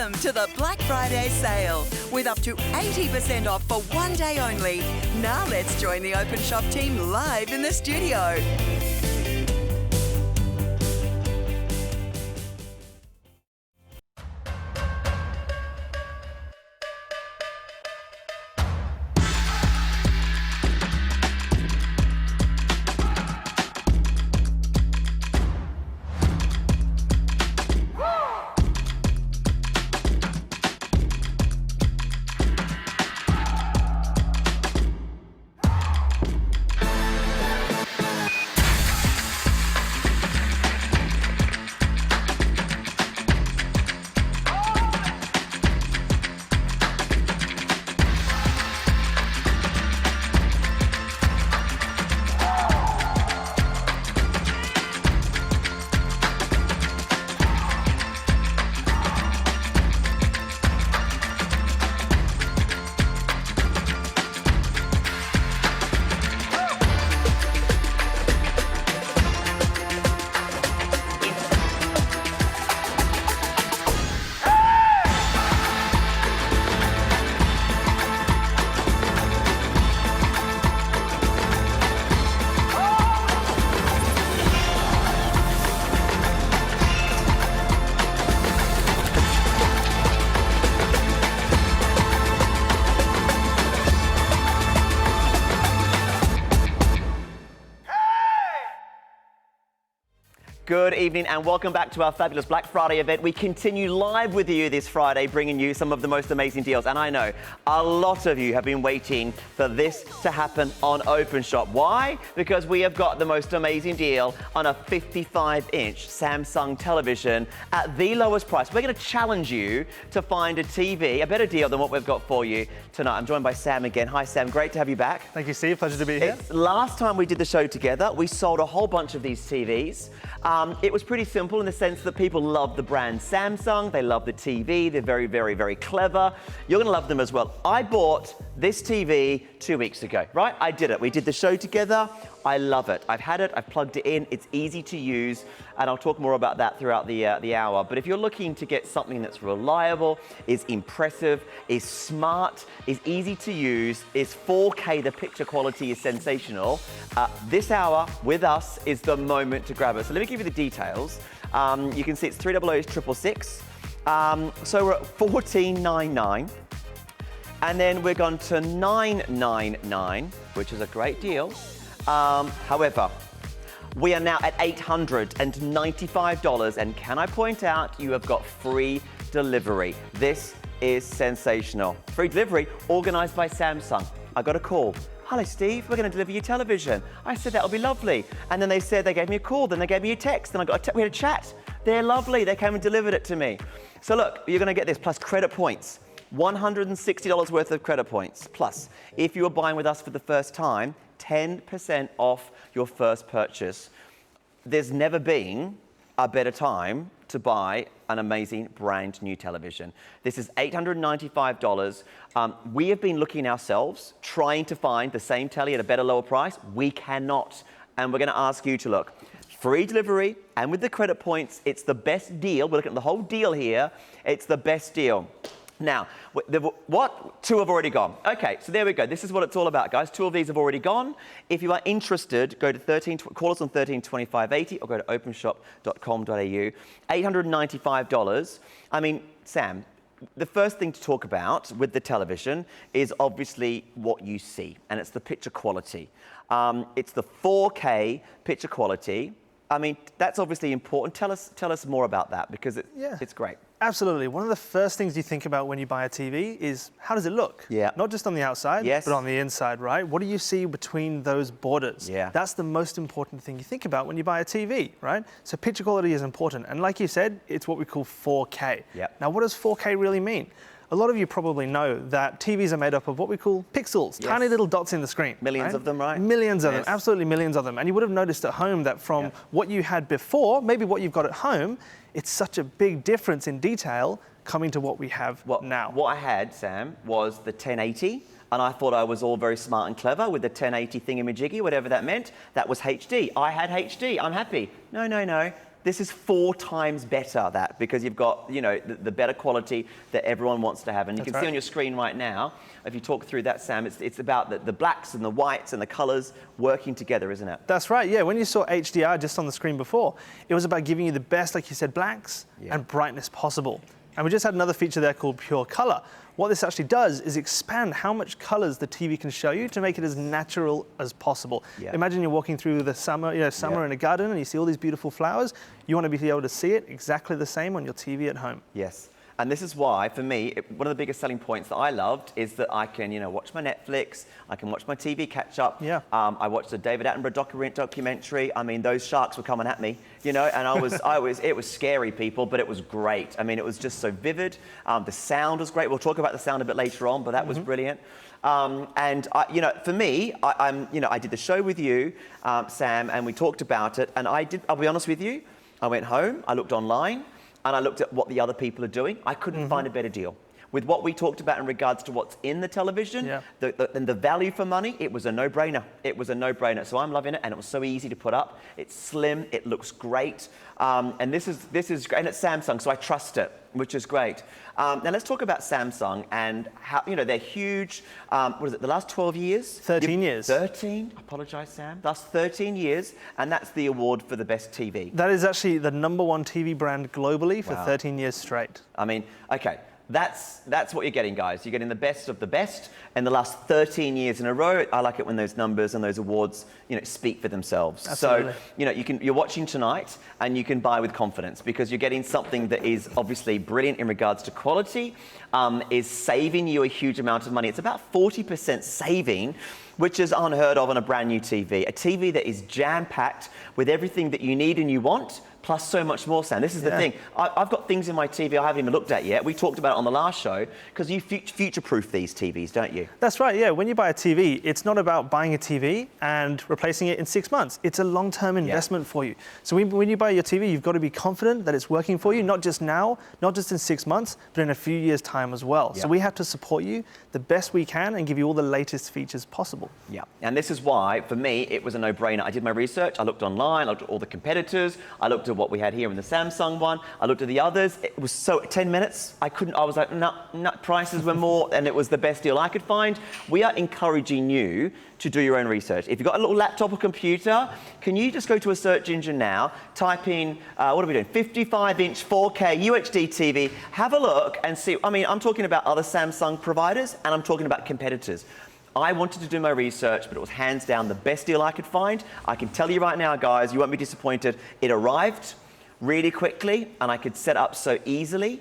Welcome to the Black Friday sale with up to 80% off for one day only. Now let's join the Openshop team live in the studio. Good evening and welcome back to our fabulous Black Friday event. We continue live with you this Friday, bringing you some of the most amazing deals. And I know a lot of you have been waiting for this to happen on Openshop. Why? Because we have got the most amazing deal on a 55-inch Samsung television at the lowest price. We're going to challenge you to find a TV, a better deal than what we've got for you tonight. I'm joined by Sam again. Hi, Sam. Great to have you back. Thank you, Steve. Pleasure to be here. Last time we did the show together, we sold a whole bunch of these TVs. It was pretty simple in the sense that people love the brand Samsung, they love the TV, they're very, very, very clever. You're gonna love them as well. I bought this TV 2 weeks ago, right? I did it. We did the show together. I love it. I've had it, I've plugged it in, it's easy to use, and I'll talk more about that throughout the hour. But if you're looking to get something that's reliable, is impressive, is smart, is easy to use, is 4K, the picture quality is sensational, this hour with us is the moment to grab it. So let me give you the details. You can see it's 300-666. So we're at $14.99. And then we're gone to $9.99, which is a great deal. However, we are now at $895, and can I point out, you have got free delivery. This is sensational. Free delivery organized by Samsung. I got a call. Hello, Steve, we're going to deliver your television. I said, that'll be lovely. And then they said they gave me a call, then they gave me a text, and we had a chat. They're lovely. They came and delivered it to me. So look, you're going to get this plus credit points. $160 worth of credit points. Plus, if you are buying with us for the first time, 10% off your first purchase. There's never been a better time to buy an amazing brand new television. This is $895. We have been looking ourselves, trying to find the same telly at a better, lower price. We cannot, and we're gonna ask you to look. Free delivery, and with the credit points, it's the best deal. We're looking at the whole deal here. It's the best deal. Now, what? 2 have already gone. Okay, so there we go. This is what it's all about, guys. 2 of these have already gone. If you are interested, go to call us on 132580 or go to openshop.com.au. $895. I mean, Sam, the first thing to talk about with the television is obviously what you see, and it's the picture quality. It's the 4K picture quality. I mean, that's obviously important. Tell us more about that, because it's great. Absolutely. One of the first things you think about when you buy a TV is, how does it look? Yeah. Not just on the outside, yes, but on the inside, right? What do you see between those borders? Yeah. That's the most important thing you think about when you buy a TV, right? So picture quality is important. And like you said, it's what we call 4K. Yep. Now, what does 4K really mean? A lot of you probably know that TVs are made up of what we call pixels, yes, tiny little dots in the screen. Millions of them, right? Millions of them, absolutely millions of them. And you would have noticed at home that from what you had before, maybe what you've got at home, it's such a big difference in detail coming to what we have now. What I had, Sam, was the 1080, and I thought I was all very smart and clever with the 1080 thingamajiggy, whatever that meant. That was HD. I had HD. I'm happy. No. This is 4 times better, that, because you've got, you know, the better quality that everyone wants to have. And you can see on your screen right now, if you talk through that, Sam, it's about the blacks and the whites and the colors working together, isn't it? That's right, yeah. When you saw HDR just on the screen before, it was about giving you the best, like you said, blacks and brightness possible. And we just had another feature there called Pure Color. What this actually does is expand how much colors the TV can show you to make it as natural as possible. Imagine you're walking through the summer, in a garden, and you see all these beautiful flowers. You want to be able to see it exactly the same on your TV at home. Yes. And this is why, for me, one of the biggest selling points that I loved is that I can, watch my Netflix, I can watch my TV catch up. I watched the David Attenborough documentary. I mean, those sharks were coming at me, and it was scary, people, but it was great. I mean, it was just so vivid. The sound was great. We'll talk about the sound a bit later on, but that was brilliant. And for me, I did the show with you, Sam, and we talked about it. And I'll be honest with you, I went home, I looked online, and I looked at what the other people are doing. I couldn't find a better deal. With what we talked about in regards to what's in the television, and the value for money, it was a no-brainer. It was a no-brainer. So I'm loving it, and it was so easy to put up. It's slim, it looks great, and this is great. And it's Samsung, so I trust it, which is great. Now let's talk about Samsung and how, they're huge. What is it, the last 12 years? 13 years. 13? I apologize, Sam. Last 13 years, and that's the award for the best TV. That is actually the #1 TV brand globally for 13 years straight. I mean, okay. That's what you're getting, guys. You're getting the best of the best in the last 13 years in a row. I like it when those numbers and those awards, speak for themselves. Absolutely. So, you're watching tonight and you can buy with confidence because you're getting something that is obviously brilliant in regards to quality, is saving you a huge amount of money. It's about 40% saving, which is unheard of on a brand new TV. A TV that is jam-packed with everything that you need and you want, plus so much more, Sam. This is the thing. I've got things in my TV I haven't even looked at yet. We talked about it on the last show, because you future-proof these TVs, don't you? That's right, yeah. When you buy a TV, it's not about buying a TV and replacing it in 6 months. It's a long-term investment for you. So when you buy your TV, you've got to be confident that it's working for you, not just now, not just in 6 months, but in a few years' time as well. So we have to support you the best we can and give you all the latest features possible. Yeah, and this is why, for me, it was a no-brainer. I did my research, I looked online, I looked at all the competitors, I looked at what we had here in the Samsung one, I looked at the others. It was 10 minutes, I was like, no, prices were more, and it was the best deal I could find. We are encouraging you to do your own research. If you've got a little laptop or computer, can you just go to a search engine now, type in, what are we doing, 55-inch 4K UHD TV, have a look and see. I mean, I'm talking about other Samsung providers, and I'm talking about competitors. I wanted to do my research, but it was hands down the best deal I could find. I can tell you right now, guys, you won't be disappointed. It arrived really quickly, and I could set up so easily.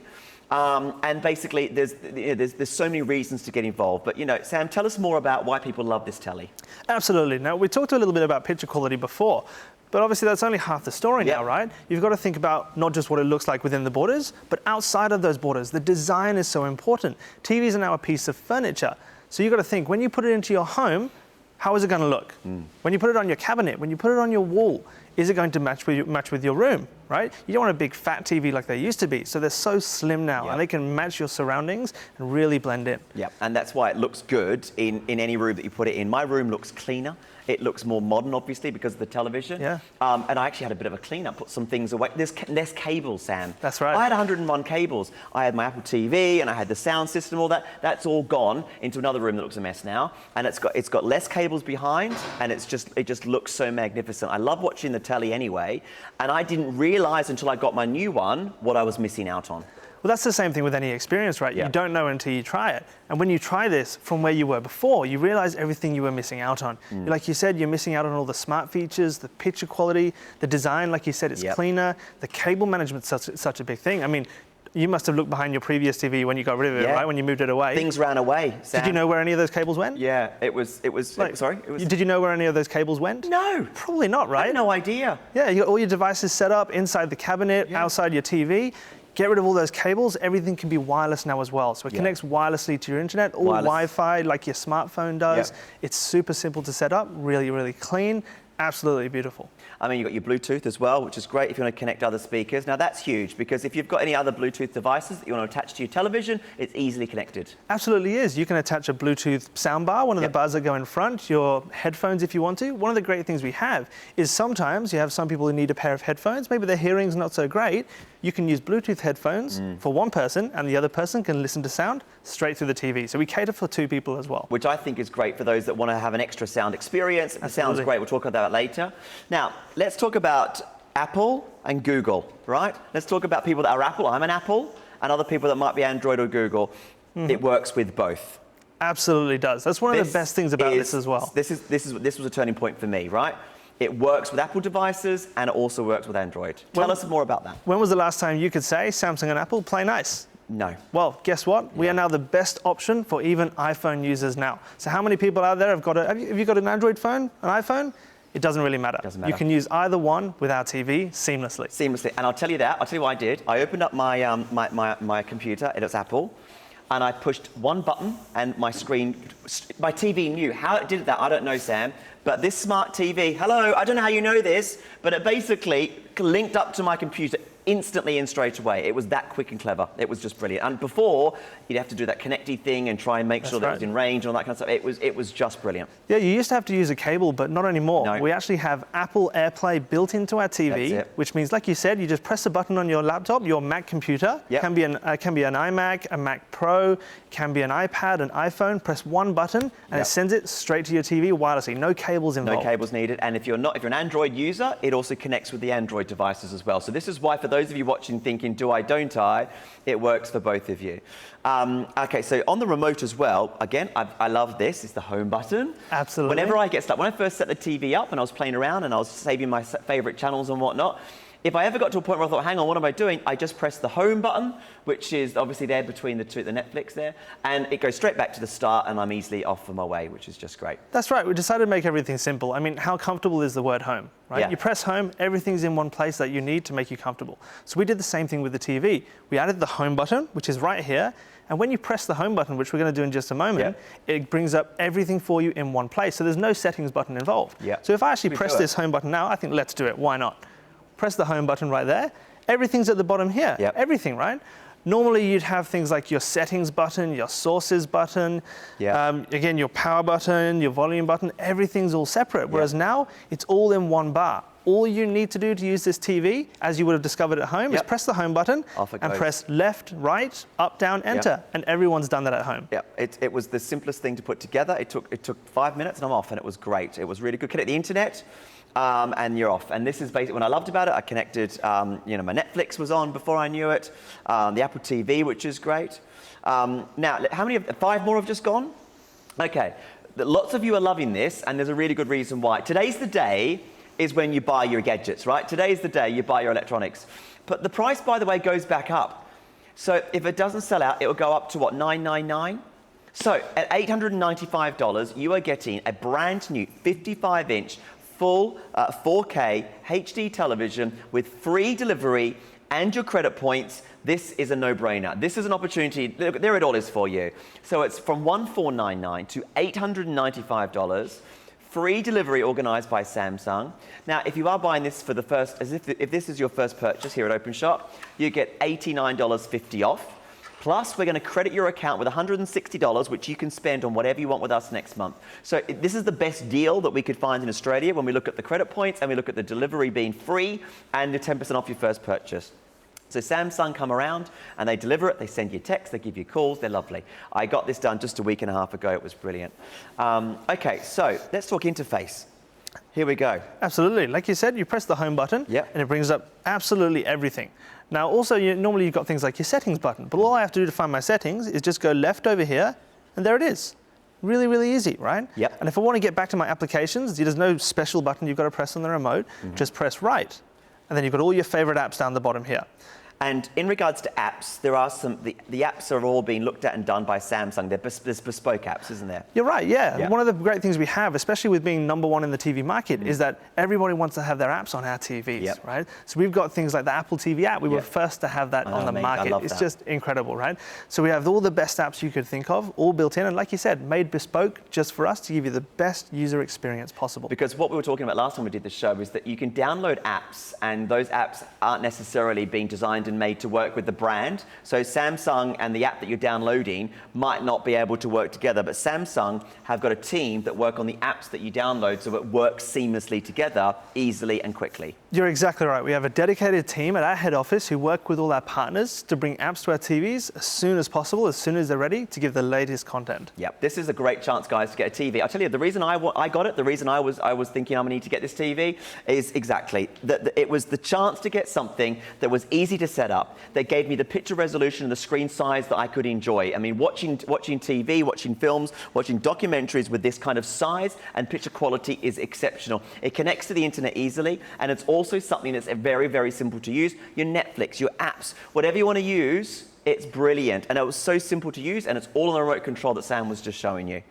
And basically, there's so many reasons to get involved. But, Sam, tell us more about why people love this telly. Absolutely. Now, we talked a little bit about picture quality before, but obviously that's only half the story now, right? You've got to think about not just what it looks like within the borders, but outside of those borders. The design is so important. TVs are now a piece of furniture. So you've got to think, when you put it into your home, how is it going to look? When you put it on your cabinet, when you put it on your wall, is it going to match with your room, right? You don't want a big fat TV like they used to be. So they're so slim now, and they can match your surroundings and really blend in. Yeah, and that's why it looks good in any room that you put it in. My room looks cleaner. It looks more modern, obviously, because of the television. And I actually had a bit of a clean-up, put some things away. There's less cables, Sam. That's right. I had 101 cables. I had my Apple TV, and I had the sound system, all that. That's all gone into another room that looks a mess now. And it's got less cables behind, and it just looks so magnificent. I love watching the telly anyway, and I didn't realise until I got my new one what I was missing out on. Well, that's the same thing with any experience, right? You don't know until you try it. And when you try this from where you were before, you realize everything you were missing out on. Like you said, you're missing out on all the smart features, the picture quality, the design, like you said, it's cleaner. The cable management's such a big thing. I mean, you must have looked behind your previous TV when you got rid of it, right? When you moved it away. Things ran away, Sam. Did you know where any of those cables went? Yeah, sorry? Did you know where any of those cables went? No. Probably not, right? I had no idea. Yeah, you got all your devices set up inside the cabinet, outside your TV. Get rid of all those cables. Everything can be wireless now as well. So it connects wirelessly to your internet, all Wi-Fi like your smartphone does. It's super simple to set up, really, really clean. Absolutely beautiful. I mean, you've got your Bluetooth as well, which is great if you want to connect other speakers. Now, that's huge because if you've got any other Bluetooth devices that you want to attach to your television, it's easily connected. Absolutely is. You can attach a Bluetooth soundbar, one of the bars that go in front, your headphones if you want to. One of the great things we have is sometimes you have some people who need a pair of headphones. Maybe their hearing's not so great. You can use Bluetooth headphones for one person and the other person can listen to sound straight through the TV. So we cater for two people as well. Which I think is great for those that want to have an extra sound experience. It sounds great. We'll talk about that later. Now, let's talk about Apple and Google, right? Let's talk about people that are Apple. I'm an Apple, and other people that might be Android or Google. It works with both. Absolutely does. That's one of the best things about this as well. This was a turning point for me, right? It works with Apple devices and it also works with Android. Tell us more about that. When was the last time you could say Samsung and Apple play nice? No. Well, guess what? We are now the best option for even iPhone users now. So how many people out there have got have you got an Android phone, an iPhone? It doesn't really matter. You can use either one with our TV seamlessly. Seamlessly. And I'll tell you what I did. I opened up my, my computer, it was Apple, and I pushed one button and my TV knew. How it did that, I don't know, Sam. But this smart TV, hello, I don't know how you know this, but it basically linked up to my computer instantly and straight away. It was that quick and clever. It was just brilliant. And before, you'd have to do that connecty thing and try and make sure that it was in range and all that kind of stuff. It was just brilliant. Yeah, you used to have to use a cable, but not anymore. No. We actually have Apple AirPlay built into our TV, which means, like you said, you just press a button on your laptop, your Mac computer. Can be an iMac, a Mac Pro, can be an iPad, an iPhone. Press one button and it sends it straight to your TV wirelessly. No cables involved. No cables needed. And if you're an Android user, it also connects with the Android devices as well. So this is why, for those of you watching thinking, do I, don't I, it works for both of you. Okay, so on the remote as well, again, I love this. It's the home button. Absolutely. Whenever I get stuck, when I first set the TV up and I was playing around and I was saving my favorite channels and whatnot, if I ever got to a point where I thought, hang on, what am I doing? I just press the home button, which is obviously there between the two, the Netflix there, and it goes straight back to the start and I'm easily off on my way, which is just great. That's right. We decided to make everything simple. I mean, how comfortable is the word home, right? You press home, everything's in one place that you need to make you comfortable. So we did the same thing with the TV. We added the home button, which is right here. And when you press the home button, which we're going to do in just a moment, it brings up everything for you in one place. So there's no settings button involved. So if I actually press this home button now, I think let's do it. Why not? Press the home button right there. Everything's at the bottom here. Everything, right? Normally you'd have things like your settings button, your sources button, again, your power button, your volume button, everything's all separate. Whereas now it's all in one bar. All you need to do to use this TV, as you would have discovered at home, is press the home button and press left, right, up, down, enter. And everyone's done that at home. It was the simplest thing to put together. It took 5 minutes and I'm off, and it was great. It was really good. Connect the internet. And you're off. And this is basically what I loved about it. I connected, my Netflix was on before I knew it, the Apple TV, which is great. Now, how many? 5 more have just gone? Okay. Lots of you are loving this, and there's a really good reason why. Today's the day is when you buy your gadgets, right? Today's the day you buy your electronics. But the price, by the way, goes back up. So if it doesn't sell out, it will go up to what, $999? So at $895, you are getting a brand new 55-inch full 4K HD television with free delivery and your credit points. This is a no-brainer. This is an opportunity. Look, there it all is for you. So it's from $1,499 to $895. Free delivery organised by Samsung. Now, if you are buying this for the first, if this is your first purchase here at Openshop, you get $89.50 off. Plus, we're going to credit your account with $160, which you can spend on whatever you want with us next month. So this is the best deal that we could find in Australia when we look at the credit points and we look at the delivery being free and the 10% off your first purchase. So Samsung come around and they deliver it, they send you texts, they give you calls, they're lovely. I got this done just a week and a half ago, it was brilliant. Okay, so let's talk interface. Here we go. Absolutely. Like you said, you press the home button and it brings up absolutely everything. Now, also, normally you've got things like your settings button, but all I have to do to find my settings is just go left over here, and there it is. Really, really easy, right? And if I want to get back to my applications, there's no special button you've got to press on the remote. Just press right, and then you've got all your favorite apps down the bottom here. And in regards to apps, there are the apps are all being looked at and done by Samsung. There's bespoke apps, isn't there? You're right, yeah. One of the great things we have, especially with being #1 in the TV market, is that everybody wants to have their apps on our TVs, right? So we've got things like the Apple TV app. We were first to have that on the market. It's just incredible, right? So we have all the best apps you could think of, all built in, and like you said, made bespoke just for us to give you the best user experience possible. Because what we were talking about last time we did the show is that you can download apps, and those apps aren't necessarily being designed and made to work with the brand. So Samsung and the app that you're downloading might not be able to work together, but Samsung have got a team that work on the apps that you download so it works seamlessly together, easily and quickly. You're exactly right. We have a dedicated team at our head office who work with all our partners to bring apps to our TVs as soon as possible, as soon as they're ready to give the latest content. Yep, this is a great chance, guys, to get a TV. I tell you, the reason I got it, the reason I was thinking I'm going to need to get this TV is exactly that it was the chance to get something that was easy to set up, that gave me the picture resolution and the screen size that I could enjoy. I mean, watching TV, watching films, watching documentaries with this kind of size and picture quality is exceptional. It connects to the internet easily, and it's also something that's very, very simple to use. Your Netflix, your apps, whatever you want to use, it's brilliant. And it was so simple to use, and it's all on the remote control that Sam was just showing you.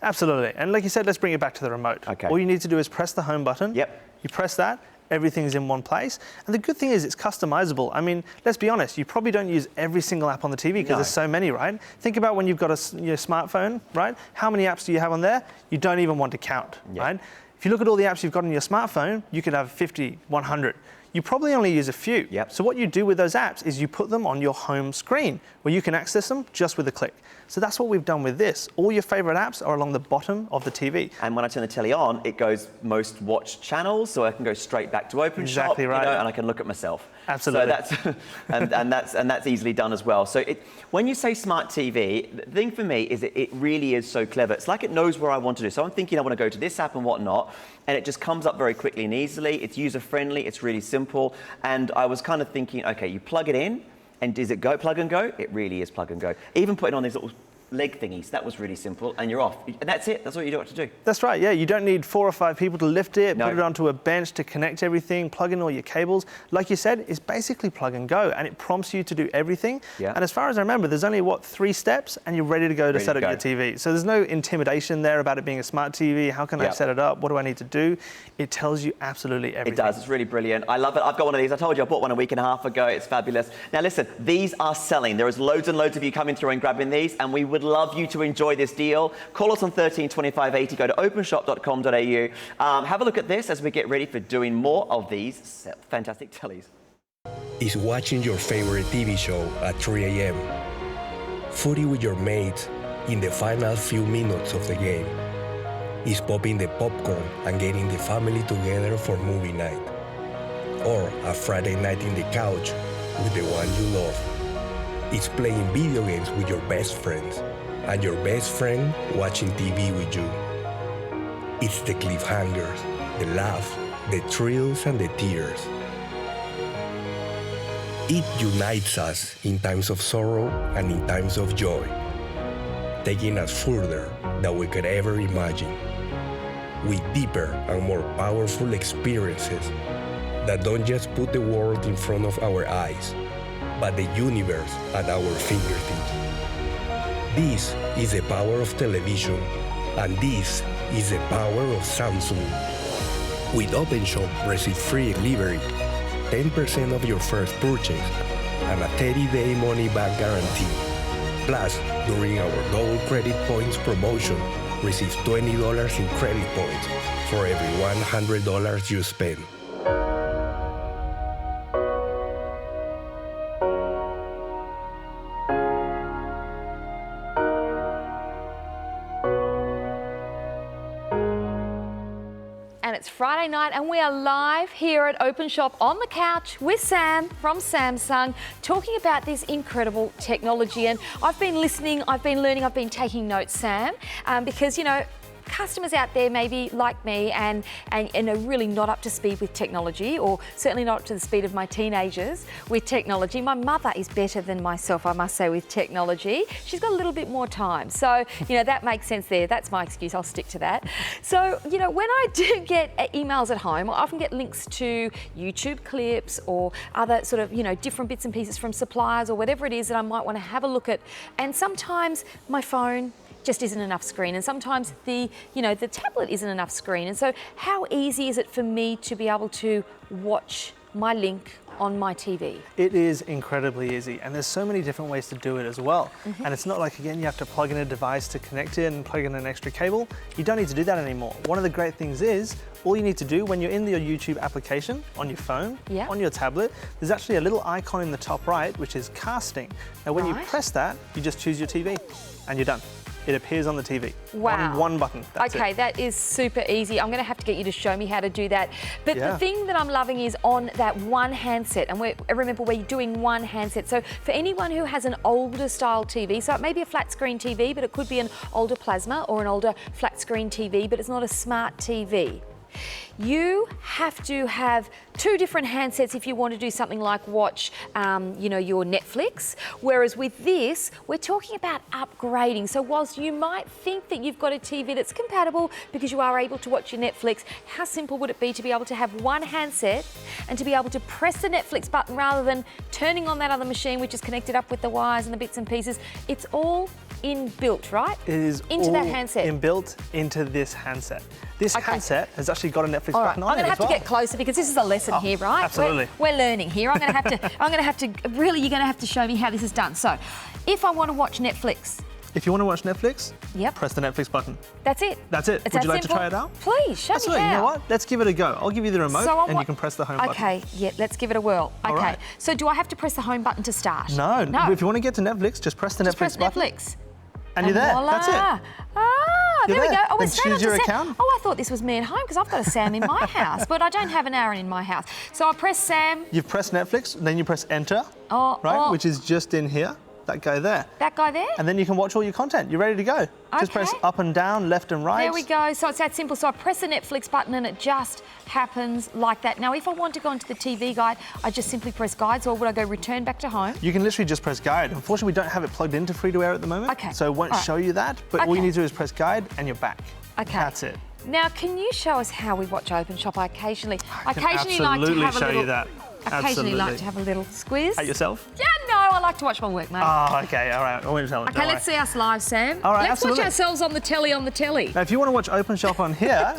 Absolutely. And like you said, let's bring it back to the remote. Okay. All you need to do is press the home button. Yep. You press that, everything's in one place. And the good thing is it's customizable. I mean, let's be honest, you probably don't use every single app on the TV because there's so many, right? Think about when you've got your smartphone, right? How many apps do you have on there? You don't even want to count, right? If you look at all the apps you've got on your smartphone, you could have 50, 100. You probably only use a few. So what you do with those apps is you put them on your home screen where you can access them just with a click. So that's what we've done with this. All your favorite apps are along the bottom of the TV. And when I turn the telly on, it goes most watched channels, so I can go straight back to Openshop, exactly right. And I can look at myself. Absolutely. So that's and that's easily done as well. So when you say smart TV, the thing for me is it really is so clever. It's like it knows where I want to do. So I'm thinking I want to go to this app and whatnot, and it just comes up very quickly and easily. It's user friendly. It's really simple. And I was kind of thinking, okay, you plug it in, and does it go plug and go? It really is plug and go. Even putting on these little leg thingies, that was really simple, and you're off. And that's it, that's all you don't have to do. That's right, yeah. You don't need 4 or 5 people to lift it, put it onto a bench to connect everything, plug in all your cables. Like you said, it's basically plug and go, and it prompts you to do everything. And as far as I remember, there's only, 3 steps, and you're ready to go to set up your TV. So there's no intimidation there about it being a smart TV. How can I set it up? What do I need to do? It tells you absolutely everything. It does, it's really brilliant. I love it. I've got one of these. I told you I bought one a week and a half ago. It's fabulous. Now listen, these are selling. There is loads and loads of you coming through and grabbing these, and we would love you to enjoy this deal. Call us on 13 25 80. Go to openshop.com.au. Have a look at this as we get ready for doing more of these fantastic tellies. Is watching your favorite TV show at 3 a.m. Footy with your mates in the final few minutes of the game. Is popping the popcorn and getting the family together for movie night. Or a Friday night in the couch with the one you love. It's playing video games with your best friends and your best friend watching TV with you. It's the cliffhangers, the laughs, the thrills and the tears. It unites us in times of sorrow and in times of joy, taking us further than we could ever imagine, with deeper and more powerful experiences that don't just put the world in front of our eyes, but the universe at our fingertips. This is the power of television, and this is the power of Samsung. With Openshop, receive free delivery, 10% of your first purchase, and a 30-day money-back guarantee. Plus, during our Double Credit Points promotion, receive $20 in credit points for every $100 you spend. And it's Friday night and we are live here at Openshop on the couch with Sam from Samsung talking about this incredible technology. And I've been listening, I've been learning, I've been taking notes, Sam, because, you know, customers out there maybe like me and are really not up to speed with technology, or certainly not up to the speed of my teenagers with technology. My mother is better than myself, I must say, with technology. She's got a little bit more time. So, that makes sense there. That's my excuse. I'll stick to that. So, when I do get emails at home, I often get links to YouTube clips or other sort of, different bits and pieces from suppliers or whatever it is that I might want to have a look at. And sometimes my phone just isn't enough screen, and sometimes the tablet isn't enough screen. And so how easy is it for me to be able to watch my link on my TV? It is incredibly easy, and there's so many different ways to do it as well. And it's not like, again, you have to plug in a device to connect it and plug in an extra cable. You don't need to do that anymore. One of the great things is, all you need to do when you're in your YouTube application on your phone, on your tablet, there's actually a little icon in the top right, which is casting. Now, when you press that, you just choose your TV and you're done. It appears on the TV. Wow. On one button. That's okay, it. That is super easy. I'm going to have to get you to show me how to do that. But the thing that I'm loving is on that one handset, and remember, we're doing one handset. So for anyone who has an older style TV, so it may be a flat screen TV, but it could be an older plasma or an older flat screen TV, but it's not a smart TV. You have to have two different handsets if you want to do something like watch, your Netflix. Whereas with this, we're talking about upgrading. So whilst you might think that you've got a TV that's compatible because you are able to watch your Netflix, how simple would it be to be able to have one handset and to be able to press the Netflix button rather than turning on that other machine which is connected up with the wires and the bits and pieces? It's all inbuilt, right? It is into that handset. Inbuilt into this handset. This handset has actually got a Netflix button on it. I'm going to have to get closer because this is a lesson here, right? Absolutely. We're learning here. I'm going to have to, really, you're going to have to show me how this is done. So, if I want to watch Netflix. If you want to watch Netflix, yep, press the Netflix button. That's it. That's it. It's Would you like simple. to try it out? Please, show me how. You know what? Let's give it a go. I'll give you the remote and you can press the home button. Okay, yeah, let's give it a whirl. Okay. Right. So, do I have to press the home button to start? No. If you want to get to Netflix, just press the Netflix button. Netflix. And you're there. Voila. That's it. There we go. Oh, then it's straight choose your onto Sam. account. Oh, I thought this was me at home because I've got a Sam in my house, but I don't have an Aaron in my house. So I press Sam. You've pressed Netflix, and then you press enter, which is just in here. That guy there. That guy there? And then you can watch all your content. You're ready to go. Just press up and down, left and right. There we go. So it's that simple. So I press the Netflix button and it just happens like that. Now, if I want to go into the TV guide, I just simply press guides, or would I go return back to home? You can literally just press guide. Unfortunately, we don't have it plugged into free-to-air at the moment. Okay. So it won't show you that, but all you need to do is press guide and you're back. Okay. That's it. Now, can you show us how we watch Openshop? I occasionally like to have a little. Occasionally like to have a little squiz. At yourself? Yeah, no, I like to watch my work, mate. Oh, okay, all right. I won't tell it. Okay, let's see us live, Sam. All right, let's watch ourselves on the telly Now, if you want to watch Openshop on here,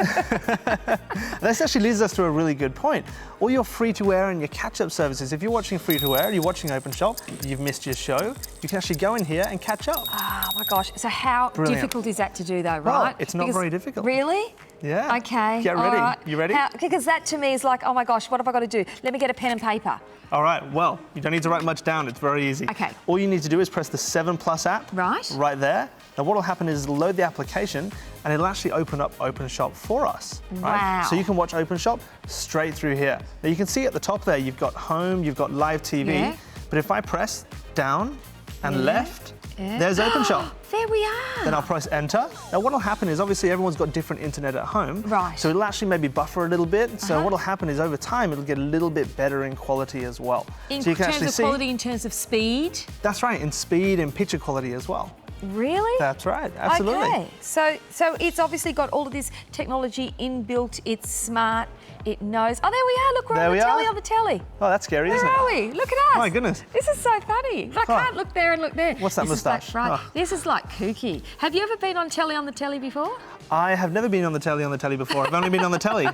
this actually leads us to a really good point. All your free-to-air and your catch-up services, if you're watching free-to-air, you're watching Openshop, you've missed your show, you can actually go in here and catch up. Oh, my gosh. So how difficult is that to do, though, right? Well, it's not very difficult. Really? Yeah. Okay. Get ready. Right. You ready? Because that to me is like, oh my gosh, what have I got to do? Let me get a pen and paper. All right, well, you don't need to write much down. It's very easy. Okay. All you need to do is press the 7+ app. Right there. Now, what will happen is load the application and it'll actually open up Openshop for us. Right? Wow. So you can watch Openshop straight through here. Now, you can see at the top there, you've got home, you've got live TV. Yeah. But if I press down and left, there's Openshop. There we are. Then I'll press enter. Now what will happen is obviously everyone's got different internet at home. Right. So it'll actually maybe buffer a little bit. So what will happen is over time it'll get a little bit better in quality as well. In so you can terms actually of see, quality, in terms of speed? That's right, in speed and picture quality as well. Really? That's right, absolutely. Okay, so it's obviously got all of this technology inbuilt, it's smart, it knows. Oh, there we are, look, we're on the telly. Oh, that's scary, isn't it? Where are we? Look at us. My goodness. This is so funny. But I can't look there and look there. What's that moustache? This is like kooky. Have you ever been on telly before? I have never been on the telly before. I've only been on the telly.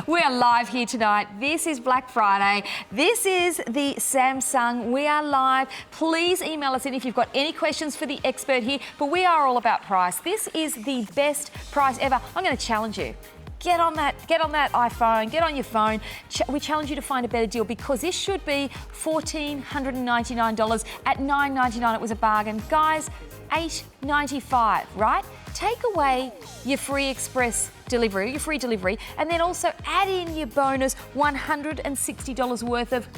We are live here tonight. This is Black Friday. This is the Samsung. We are live. Please email us in if you've got any questions for the expert here. But we are all about price. This is the best price ever. I'm going to challenge you. Get on that iPhone, get on your phone. We challenge you to find a better deal because this should be $1,499. At $9.99 it was a bargain. Guys, $8.95, right? Take away your free express delivery, your free delivery, and then also add in your bonus $160 worth of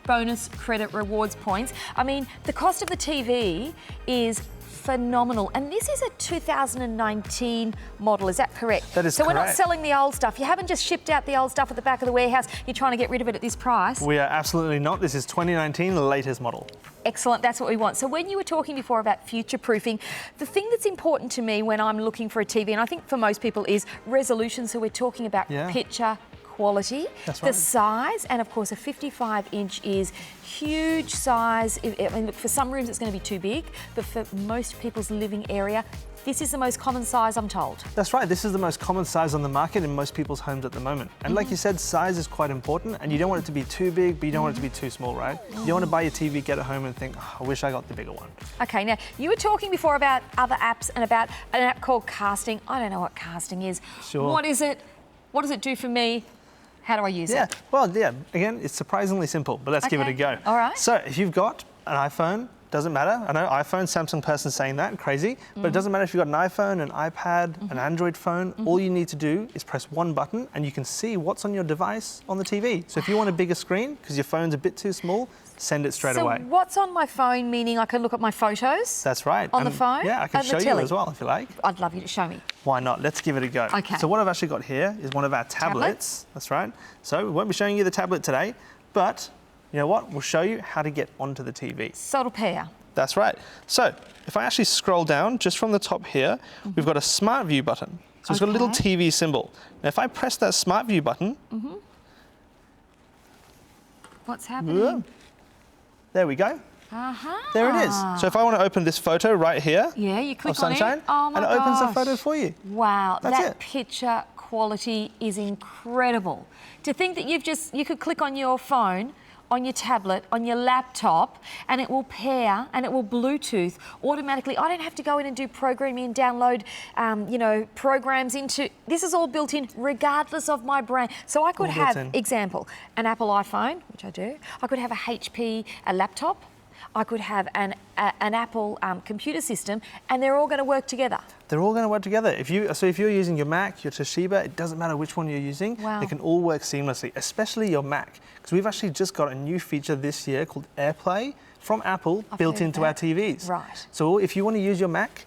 bonus credit rewards points. I mean, the cost of the TV is phenomenal. And this is a 2019 model, is that correct? That is so correct. We're not selling the old stuff. You haven't just shipped out the old stuff at the back of the warehouse. You're trying to get rid of it at this price. We are absolutely not. This is 2019, the latest model. Excellent, that's what we want. So when you were talking before about future-proofing, the thing that's important to me when I'm looking for a TV, and I think for most people, is resolution. So we're talking about picture quality, that's right. The size, and of course a 55-inch is huge size. I mean, look, for some rooms it's going to be too big, but for most people's living area, this is the most common size, I'm told. That's right. This is the most common size on the market in most people's homes at the moment. And like you said, size is quite important, and you don't want it to be too big, but you don't want it to be too small, right? You don't want to buy your TV, get it home and think, oh, I wish I got the bigger one. Okay, now you were talking before about other apps and about an app called Casting. I don't know what Casting is. Sure. What is it? What does it do for me? How do I use it? Well, again, it's surprisingly simple, but let's give it a go. All right. So if you've got an iPhone, doesn't matter. I know iPhone, Samsung person saying that, crazy. But it doesn't matter if you've got an iPhone, an iPad, an Android phone. All you need to do is press one button and you can see what's on your device on the TV. So if you want a bigger screen, because your phone's a bit too small, send it straight away. So what's on my phone, meaning I can look at my photos? That's right. On the phone? Yeah, I can show you as well if you like. I'd love you to show me. Why not? Let's give it a go. Okay. So what I've actually got here is one of our tablets. That's right. So we won't be showing you the tablet today, but you know what? We'll show you how to get onto the TV. So it'll pair. That's right. So if I actually scroll down just from the top here, we've got a Smart View button. So it's got a little TV symbol. Now if I press that Smart View button, what's happening? There we go. Uh-huh. There it is. So if I want to open this photo right here, you click of sunshine, on it. Oh my and it opens the gosh. photo for you. Wow, That's that it. picture quality is incredible. To think that you could click on your phone, on your tablet, on your laptop, and it will pair and it will Bluetooth automatically. I don't have to go in and do programming and download, programs into. This is all built in, regardless of my brand. So I could have, example, an Apple iPhone, which I do. I could have a HP, a laptop. I could have an Apple computer system, and they're all going to work together. They're all going to work together. If you're using your Mac, your Toshiba, it doesn't matter which one you're using. Wow. They can all work seamlessly, especially your Mac, because we've actually just got a new feature this year called AirPlay from Apple built into our TVs. Right. So if you want to use your Mac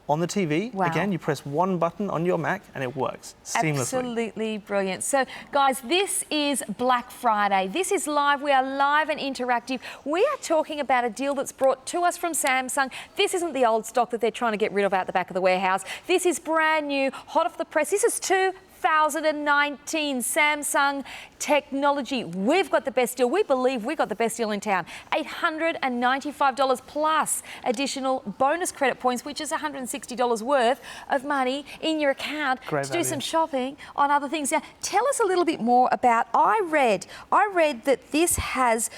on the TV, again, you press one button on your Mac and it works seamlessly. Absolutely brilliant. So, guys, this is Black Friday. This is live. We are live and interactive. We are talking about a deal that's brought to us from Samsung. This isn't the old stock that they're trying to get rid of out the back of the warehouse. This is brand new, hot off the press. This is 2019 Samsung technology. We've got the best deal. We believe we've got the best deal in town. $895 plus additional bonus credit points, which is $160 worth of money in your account to do some shopping on other things. Now, tell us a little bit more about, I read that this has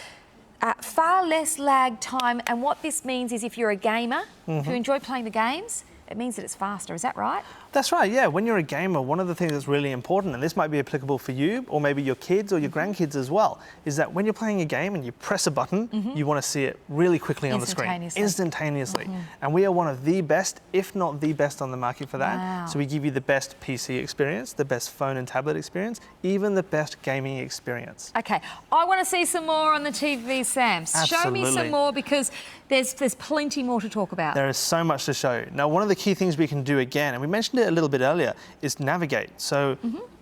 far less lag time, and what this means is if you're a gamer, if you enjoy playing the games, it means that it's faster. Is that right? That's right, yeah. When you're a gamer, one of the things that's really important, and this might be applicable for you or maybe your kids or your grandkids as well, is that when you're playing a game and you press a button, you want to see it really quickly on the screen. Instantaneously. And we are one of the best, if not the best on the market for that. Wow. So we give you the best PC experience, the best phone and tablet experience, even the best gaming experience. Okay, I want to see some more on the TV, Sam. Show me some more, because there's plenty more to talk about. There is so much to show. Now, one of the key things we can do again, and we mentioned it a little bit earlier, is navigate. So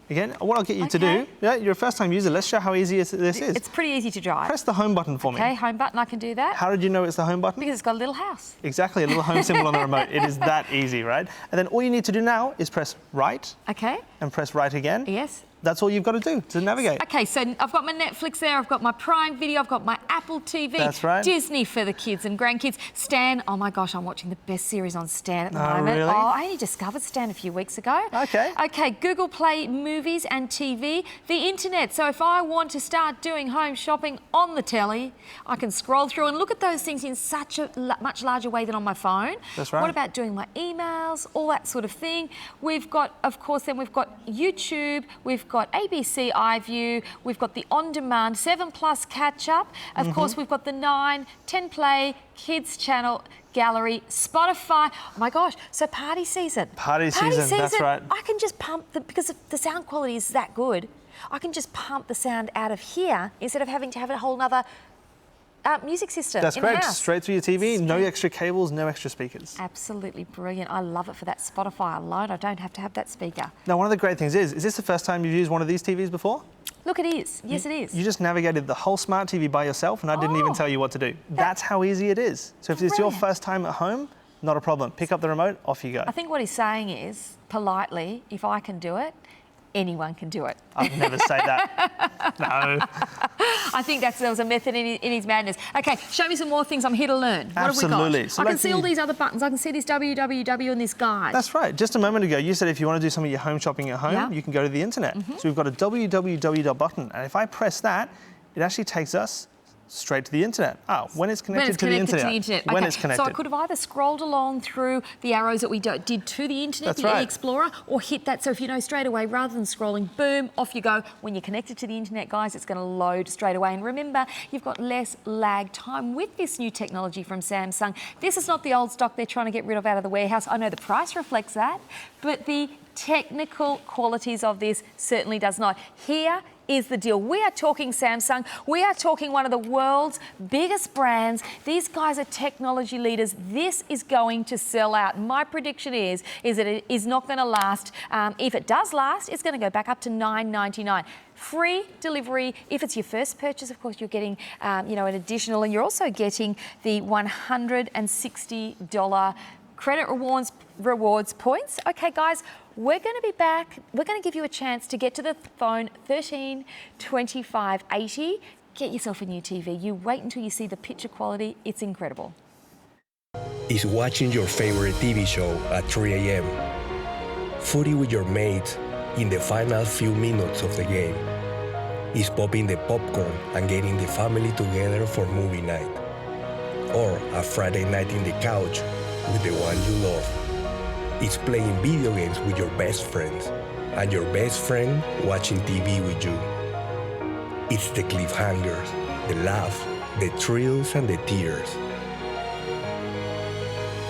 again, what I'll get you to do, you're a first-time user, let's show how easy this is. It's pretty easy to drive. Press the home button for me. Okay, home button, I can do that. How did you know it's the home button? Because it's got a little house. Exactly, a little home symbol on the remote. It is that easy, right? And then all you need to do now is press right. Okay. And press right again. Yes. That's all you've got to do to navigate. Okay, so I've got my Netflix there, I've got my Prime Video, I've got my Apple TV. That's right. Disney for the kids and grandkids. Stan, oh my gosh, I'm watching the best series on Stan at the moment. Really? Oh, I only discovered Stan a few weeks ago. Okay. Okay, Google Play Movies and TV. The internet, so if I want to start doing home shopping on the telly, I can scroll through and look at those things in such a much larger way than on my phone. That's right. What about doing my emails, all that sort of thing? We've got, of course, then we've got YouTube, we've got ABC iView, we've got the on-demand 7+ catch-up, of course we've got the 9, 10 Play, Kids Channel, Gallery, Spotify. Oh my gosh, so party season. Party season, that's right. I can just pump, because the sound quality is that good, I can just pump the sound out of here instead of having to have a whole nother music system That's in the correct. house. Straight through your TV, no extra cables, no extra speakers. Absolutely brilliant. I love it for that Spotify alone. I don't have to have that speaker. Now, one of the great things is this the first time you've used one of these TVs before? Look, it is. Yes, it is. You just navigated the whole smart TV by yourself, and I didn't even tell you what to do. That's how easy it is. So if it's your Brilliant. first time at home, not a problem. Pick up the remote, off you go. I think what he's saying is, politely, if I can do it, anyone can do it. I'd never say that. No. I think there was a method in his madness. Okay, show me some more things. I'm here to learn. What Absolutely. have we got? So I can like see all the- these other buttons. I can see this www and this guide. That's right. Just a moment ago, you said if you want to do some of your home shopping at home, Yeah. you can go to the internet. So we've got a www button, and if I press that, it actually takes us straight to the internet. When it's connected to the internet. When Okay, it's connected. So I could have either scrolled along through the arrows that we did to the internet, That's the right. e-Explorer, or hit that. So if you know straight away, rather than scrolling, boom, off you go. When you're connected to the internet, guys, it's going to load straight away. And remember, you've got less lag time with this new technology from Samsung. This is not the old stock they're trying to get rid of out of the warehouse. I know the price reflects that, but the technical qualities of this certainly does not. Here is the deal. We are talking Samsung. We are talking one of the world's biggest brands. These guys are technology leaders. This is going to sell out. My prediction is that it is not going to last. If it does last, it's going to go back up to $9.99. Free delivery. If it's your first purchase, of course, you're getting an additional, and you're also getting the $160 credit rewards points. Okay, guys, we're going to be back. We're going to give you a chance to get to the phone 13 25 80. Get yourself a new TV. You wait until you see the picture quality. It's incredible. Is watching your favorite TV show at 3 a.m. Footy with your mates in the final few minutes of the game. Is popping the popcorn and getting the family together for movie night. Or a Friday night in the couch with the one you love. It's playing video games with your best friends and your best friend watching TV with you. It's the cliffhangers, the laughs, the thrills and the tears.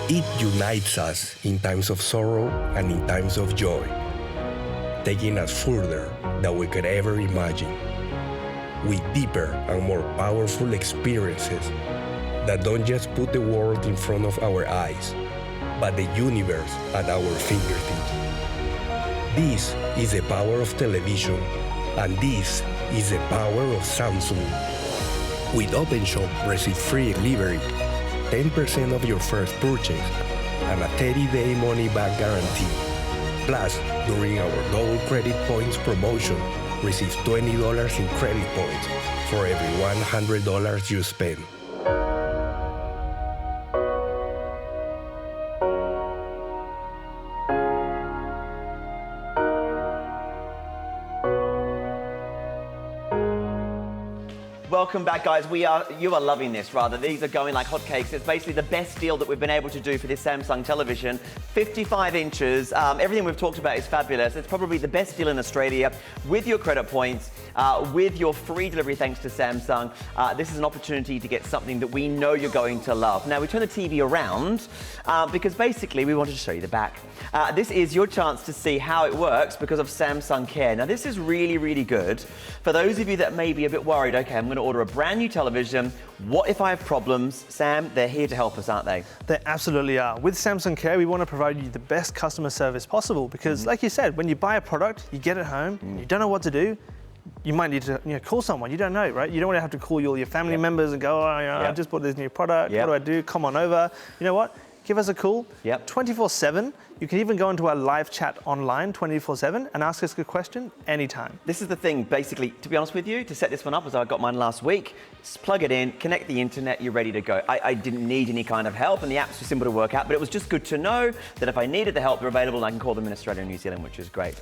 It unites us in times of sorrow and in times of joy, taking us further than we could ever imagine, with deeper and more powerful experiences that don't just put the world in front of our eyes, but the universe at our fingertips. This is the power of television, and this is the power of Samsung. With Openshop, receive free delivery, 10% of your first purchase, and a 30-day money-back guarantee. Plus, during our double credit points promotion, receive $20 in credit points for every $100 you spend. Welcome back, guys. You are loving this, rather. These are going like hotcakes. It's basically the best deal that we've been able to do for this Samsung television. 55 inches. Everything we've talked about is fabulous. It's probably the best deal in Australia with your credit points, with your free delivery thanks to Samsung. This is an opportunity to get something that we know you're going to love. Now, we turn the TV around because basically we wanted to show you the back. This is your chance to see how it works because of Samsung Care. Now, this is really, really good for those of you that may be a bit worried. Okay, I'm going to order a brand new television. What if I have problems? Sam, they're here to help us, aren't they? They absolutely are. With Samsung Care, we want to provide you the best customer service possible because, like you said, when you buy a product, you get it home, you don't know what to do. You might need to call someone. You don't know, right? You don't want to have to call all your family members and go, I just bought this new product. What do I do? Come on over. You know what? Give us a call. 24/7. You can even go into our live chat online 24/7 and ask us a question anytime. This is the thing, basically, to be honest with you, to set this one up as I got mine last week, just plug it in, connect the internet, you're ready to go. I didn't need any kind of help and the apps were simple to work out, but it was just good to know that if I needed the help, they're available and I can call them in Australia and New Zealand, which is great.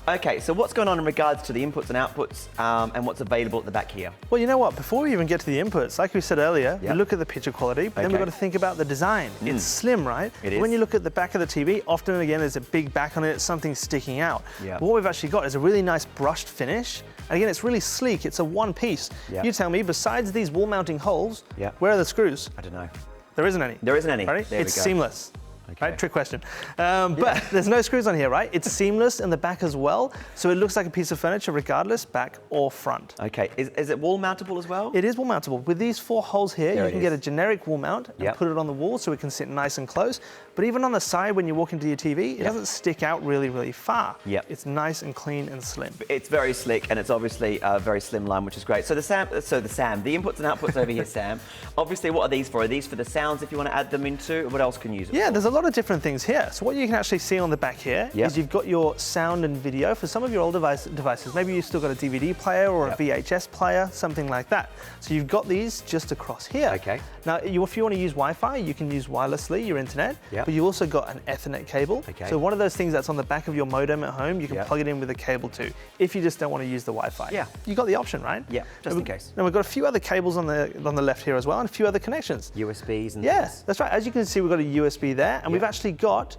Okay, so what's going on in regards to the inputs and outputs and what's available at the back here? Well, you know what? Before we even get to the inputs, like we said earlier, we look at the picture quality, but then we've got to think about the design. It's slim, right? It is. When you look at the back of the TV, often and again, there's a big back on it, something sticking out. But what we've actually got is a really nice brushed finish. And again, it's really sleek. It's a one piece. You tell me, besides these wall mounting holes, where are the screws? I don't know. There isn't any. There isn't any. Right? There it's we go. seamless. right? Trick question. But there's no screws on here, right? It's seamless in the back as well, so it looks like a piece of furniture regardless, back or front. Okay, is it wall mountable as well? It is wall mountable. With these 4 holes here, you can get a generic wall mount and put it on the wall so it can sit nice and close. But even on the side, when you walk into your TV, it doesn't stick out really, really far. It's nice and clean and slim. It's very slick, and it's obviously a very slim line, which is great. So the inputs and outputs over here, Sam. Obviously, what are these for? Are these for the sounds if you want to add them into? What else can you use it for? There's a lot of different things here. So what you can actually see on the back here is you've got your sound and video. For some of your old devices, maybe you've still got a DVD player or a VHS player, something like that. So you've got these just across here. Okay. Now, if you want to use Wi-Fi, you can use wirelessly, your internet, but you also got an Ethernet cable. So one of those things that's on the back of your modem at home, you can plug it in with a cable too, if you just don't want to use the Wi-Fi. You've got the option, right? Just in case. Now we've got a few other cables on the left here as well, and a few other connections. USBs and things. That's right. As you can see, we've got a USB there, and we've actually got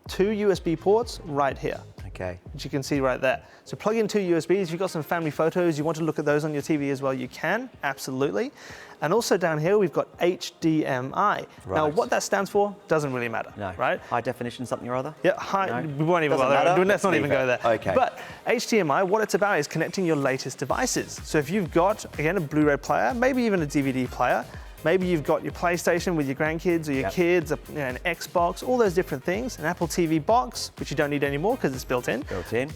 2 USB ports right here. Which you can see right there. So plug in 2 USBs. If you've got some family photos, you want to look at those on your TV as well, you can, absolutely. And also down here, we've got HDMI. Now, what that stands for doesn't really matter, right? High definition something or other? We won't even bother. Let's not even go there. Okay. But HDMI, what it's about is connecting your latest devices. So if you've got, again, a Blu-ray player, maybe even a DVD player, maybe you've got your PlayStation with your grandkids or your kids, an Xbox, all those different things, an Apple TV box, which you don't need anymore because it's built in.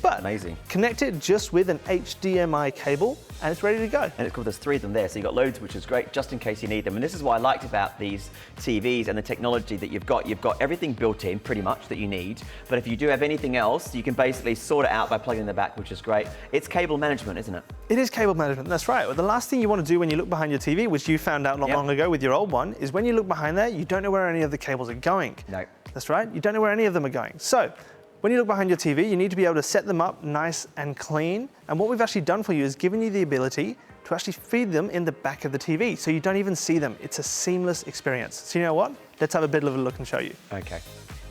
But amazing. Connect it just with an HDMI cable and it's ready to go. And it's cool, there's 3 of them there, so you've got loads, which is great, just in case you need them. And this is what I liked about these TVs and the technology that you've got. You've got everything built in, pretty much, that you need. But if you do have anything else, you can basically sort it out by plugging in the back, which is great. It's cable management, isn't it? It is cable management, that's right. Well, the last thing you want to do when you look behind your TV, which you found out not long ago with your old one, is when you look behind there, you don't know where any of the cables are going. No. That's right, you don't know where any of them are going. So, when you look behind your TV, you need to be able to set them up nice and clean. And what we've actually done for you is given you the ability to actually feed them in the back of the TV, so you don't even see them. It's a seamless experience. So you know what? Let's have a bit of a look and show you. Okay.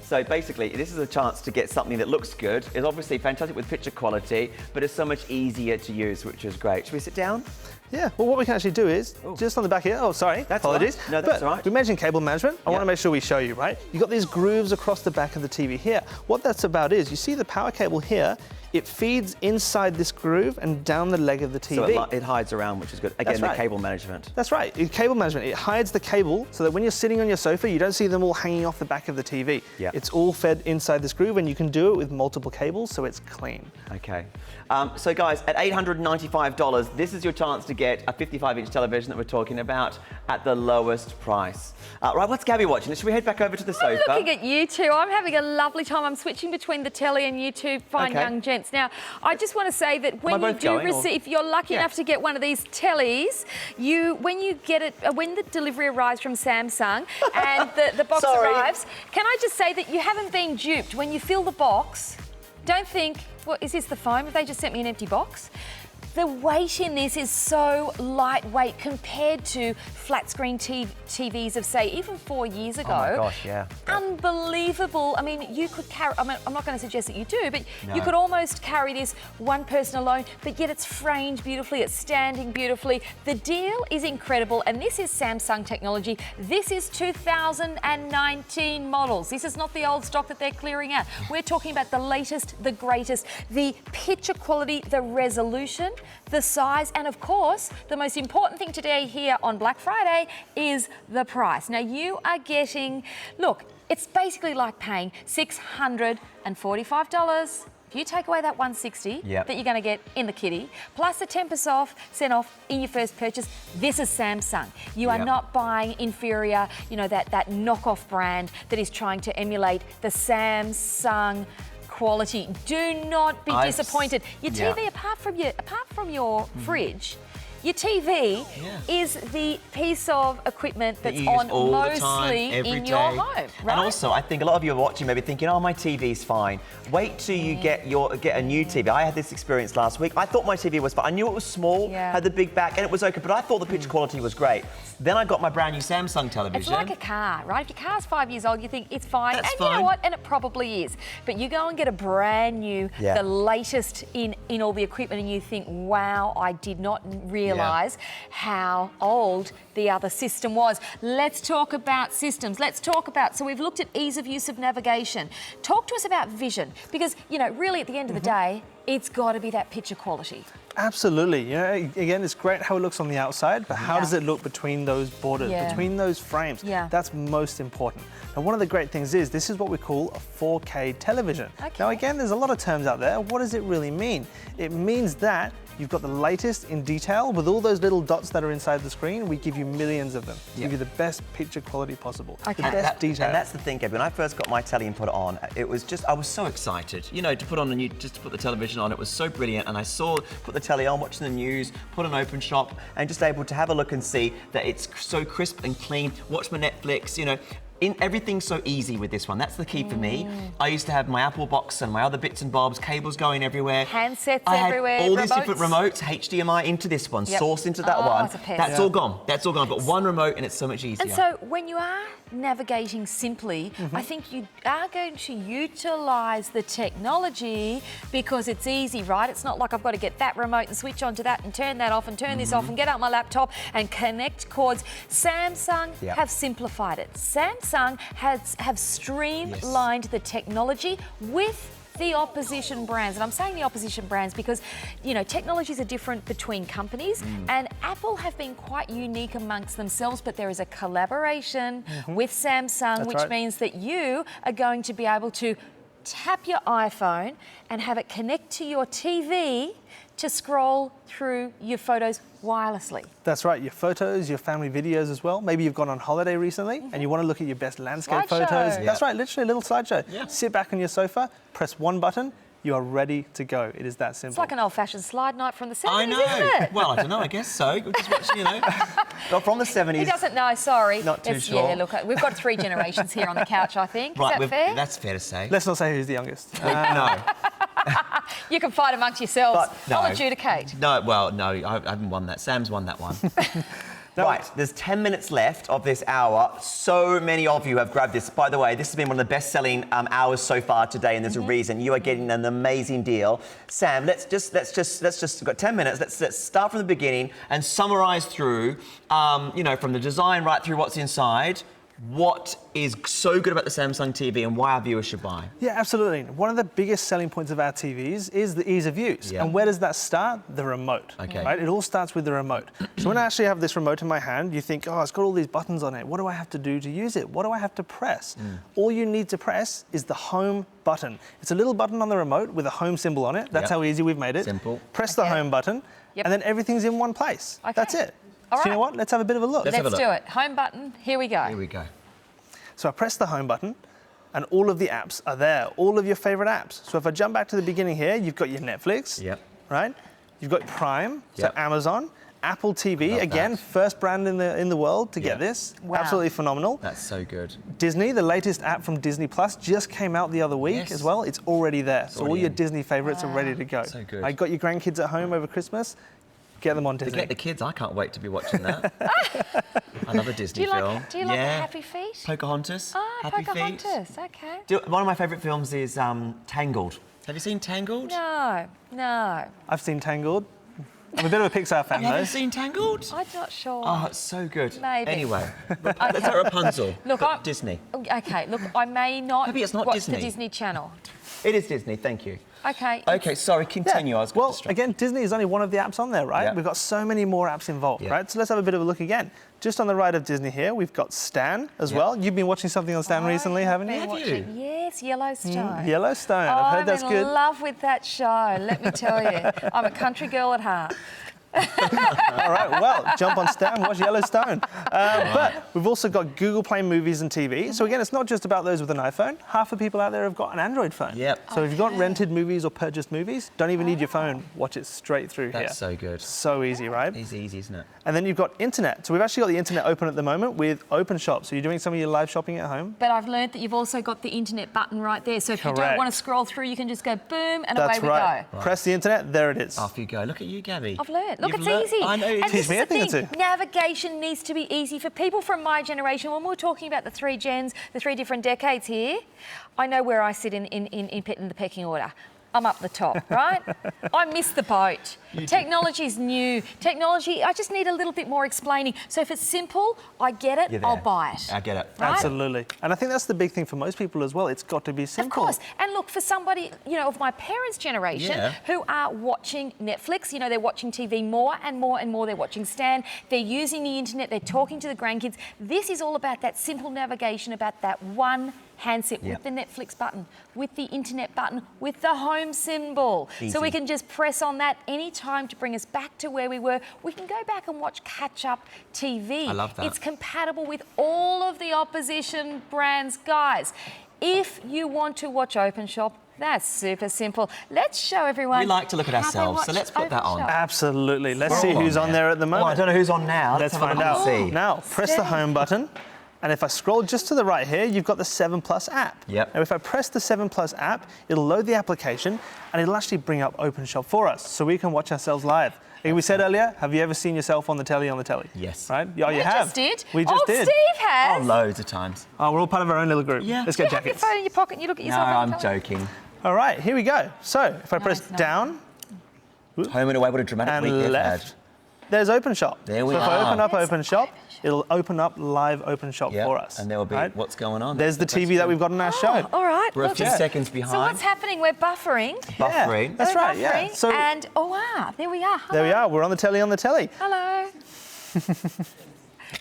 So basically, this is a chance to get something that looks good. It's obviously fantastic with picture quality, but it's so much easier to use, which is great. Should we sit down? Yeah, well, what we can actually do is, just on the back here, apologies. Right. No, that's all right. We mentioned cable management. I want to make sure we show you, right? You've got these grooves across the back of the TV here. What that's about is, you see the power cable here, it feeds inside this groove and down the leg of the TV. So it hides around, which is good. Again, the cable management. That's right, cable management. It hides the cable so that when you're sitting on your sofa, you don't see them all hanging off the back of the TV. It's all fed inside this groove, and you can do it with multiple cables, so it's clean. Okay. So guys, at $895, this is your chance to get a 55-inch television that we're talking about at the lowest price. Right, what's Gabby watching? Should we head back over to the sofa? I'm looking at you two. I'm having a lovely time. I'm switching between the telly and you two fine young gents. Now, I just want to say that when you do receive, if you're lucky enough to get one of these tellies, when you get it, when the delivery arrives from Samsung and the box arrives, can I just say that you haven't been duped. When you fill the box, don't think, well, is this the phone? Have they just sent me an empty box? The weight in this is so lightweight compared to flat screen TVs of, say, even 4 years ago. Oh my gosh, yeah. Unbelievable. I mean, you could carry, I'm not going to suggest that you do, but you could almost carry this one person alone, but yet it's framed beautifully, it's standing beautifully. The deal is incredible, and this is Samsung technology. This is 2019 models. This is not the old stock that they're clearing out. We're talking about the latest, the greatest, the picture quality, the resolution, the size, and of course, the most important thing today here on Black Friday is the price. Now you are getting, look, it's basically like paying $645. If you take away that $160 that you're going to get in the kitty, plus the 10% off in your first purchase, this is Samsung. You are not buying inferior, you know, that knockoff brand that is trying to emulate the Samsung quality. Do not be disappointed. Your TV, apart from your fridge, your TV is the piece of equipment that's on mostly in your home, right? And also, I think a lot of you are watching maybe thinking, oh, my TV's fine. Wait till you get a new TV. I had this experience last week. I thought my TV was fine. I knew it was small, had the big back, and it was okay, but I thought the picture quality was great. Then I got my brand new Samsung television. It's like a car, right? If your car's 5 years old, you think it's fine. You know what? And it probably is. But you go and get a brand new, the latest in all the equipment, and you think, wow, I did not realize realise how old the other system was. Let's talk about systems. Let's talk about, so we've looked at ease of use of navigation. Talk to us about vision, because, you know, really at the end of the day, it's got to be that picture quality. Absolutely. You know, again, it's great how it looks on the outside, but how does it look between those borders, between those frames? Yeah. That's most important. And one of the great things is this is what we call a 4K television. Okay. Now, again, there's a lot of terms out there. What does it really mean? It means that you've got the latest in detail with all those little dots that are inside the screen. We give you millions of them. Give you the best picture quality possible. Okay. The best detail. And that's the thing, Gabby. When I first got my telly and put it on, it was just, I was so excited. You know, to put on a new, just to put the television on, it was so brilliant. And I saw, put the telly on, watching the news, put on Openshop, and just able to have a look and see that it's so crisp and clean. Watch my Netflix, you know. Everything's so easy with this one. That's the key for me. I used to have my Apple box and my other bits and bobs, cables going everywhere. Handsets I had everywhere, all these remotes. different remotes, HDMI into this one, source into that Oh, one. it's a pest. That's all gone. That's all gone. I've got one remote and it's so much easier. And so when you are navigating simply, I think you are going to utilise the technology because it's easy, right? It's not like I've got to get that remote and switch onto that and turn that off and turn this off and get out my laptop and connect cords. Samsung have simplified it. Samsung have streamlined the technology with the opposition brands. And I'm saying the opposition brands because, you know, technologies are different between companies and Apple have been quite unique amongst themselves, but there is a collaboration with Samsung, which means that you are going to be able to tap your iPhone and have it connect to your TV to scroll through your photos wirelessly. That's right, your photos, your family videos as well. Maybe you've gone on holiday recently and you want to look at your best landscape photos. That's right, literally a little slideshow. Sit back on your sofa, press one button, you are ready to go. It is that simple. It's like an old-fashioned slide night from the 70s, I know. isn't it? Well, I don't know. I guess so. We'll just watch, you know. Not from the 70s. He doesn't know, sorry. Not too sure. Yeah, look, we've got 3 generations here on the couch, I think. Right, Is that fair? that's fair to say. Let's not say who's the youngest. No. You can fight amongst yourselves. But no. I'll adjudicate. No, well, no, I haven't won that. Sam's won that one. Right, there's 10 minutes left of this hour. So many of you have grabbed this. By the way, this has been one of the best-selling hours so far today, and there's a reason. You are getting an amazing deal. Sam, let's just we've got 10 minutes. Let's start from the beginning and summarise through, you know, from the design right through what's inside. What is so good about the Samsung TV and why our viewers should buy? Yeah, absolutely. One of the biggest selling points of our TVs is the ease of use. And where does that start? The remote. Okay. Right? It all starts with the remote. So when I actually have this remote in my hand, you think, oh, it's got all these buttons on it. What do I have to do to use it? What do I have to press? All you need to press is the home button. It's a little button on the remote with a home symbol on it. That's how easy we've made it. Simple. Press the home button, and then everything's in one place. That's it. All So you know what? Let's have a bit of a look. Let's do it. Home button, here we go. Here we go. So I press the home button and all of the apps are there, all of your favorite apps. So if I jump back to the beginning here, you've got your Netflix, right? You've got Prime, so Amazon, Apple TV, again, first brand in the world to get this. Wow. Absolutely phenomenal. That's so good. Disney, the latest app from Disney Plus, just came out the other week as well. It's already there. So all your Disney favorites are ready to go. So good. I got your grandkids at home over Christmas. Get them on Disney. Get the kids. I can't wait to be watching that. I love a Disney film. Do you like Happy Feet? Pocahontas. Ah, Happy Pocahontas, okay. One of my favourite films is Tangled. Have you seen Tangled? No. I've seen Tangled. I'm a bit of a Pixar fan, You though. haven't seen Tangled? I'm not sure. Oh, it's so good. Maybe. Anyway, let's have Rapunzel. Look, Disney. Okay, look, I may not Maybe it's not watch Disney. the Disney Channel. It is Disney, thank you. Okay. Okay, sorry, continue. I was Well, distracted. again, Disney is only one of the apps on there, right? We've got so many more apps involved, right? So let's have a bit of a look again. Just on the right of Disney here, we've got Stan as well. You've been watching something on Stan recently, haven't you? Have you? Yes, Yellowstone. Yellowstone. I've heard that's good. I'm in love with that show, let me tell you. I'm a country girl at heart. All right, well, jump on Stan, watch Yellowstone. But we've also got Google Play Movies and TV. So again, it's not just about those with an iPhone. Half the people out there have got an Android phone. So if you've got rented movies or purchased movies, don't even need your phone. Watch it straight through here. That's so good. So easy, right? It's easy, isn't it? And then you've got internet. So we've actually got the internet open at the moment with Openshop. So you're doing some of your live shopping at home. But I've learned that you've also got the internet button right there. So if you don't want to scroll through, you can just go boom and away we go. Press the internet, there it is. Off you go. Look at you, Gabby. I've learned. Look, You've it's easy. I know. And Teach this me is a thing or the thing. two. Navigation needs to be easy for people from my generation. When we're talking about the 3 gens, the 3 different decades here, I know where I sit in the pecking order. I'm up the top, right? I missed the boat. Technology's new. Technology, I just need a little bit more explaining. So if it's simple, I get it, I'll buy it. I get it. Right? Absolutely. And I think that's the big thing for most people as well. It's got to be simple. Of course. And look, for somebody, you know, of my parents' generation who are watching Netflix, you know, they're watching TV more and more and more. They're watching Stan. They're using the internet. They're talking to the grandkids. This is all about that simple navigation, about that one handset with the Netflix button, with the internet button, with the home symbol. Easy. So we can just press on that any time to bring us back to where we were. We can go back and watch catch-up TV. I love that. It's compatible with all of the opposition brands. Guys, if you want to watch Openshop, that's super simple. Let's show everyone. We like to look at how they ourselves, so watch let's put that on. Openshop. Absolutely. Let's We're see all who's on there at the moment. Well, I don't know who's on now. Let's have a find look out. and see. Now, press the home button. And if I scroll just to the right here, you've got the 7 Plus app. Yep. Now, if I press the 7 Plus app, it'll load the application and it'll actually bring up Openshop for us so we can watch ourselves live. Like we said earlier, have you ever seen yourself on the telly? Yes. Right? Oh, you We have. just did. We just did. Steve has. Oh, loads of times. Oh, we're all part of our own little group. Yeah. Let's Do get you have your jackets. phone in your pocket and you look at No, yourself on the I'm telly? joking. All right, here we go. So if I press Nice. down Home and away, what a dramatic and week they've left, had. there's Openshop. There we so if I are. open up There's Openshop, it'll open up live Openshop Yep, for us. and there will be right? what's going on. There's the TV that we've got on our show. All right. We're a look. few seconds behind. So what's happening? We're buffering. Buffering. Yeah, that's We're right, yeah. buffering, So and oh wow, there we are. Hello. there we are. We're on the telly on the telly. Hello.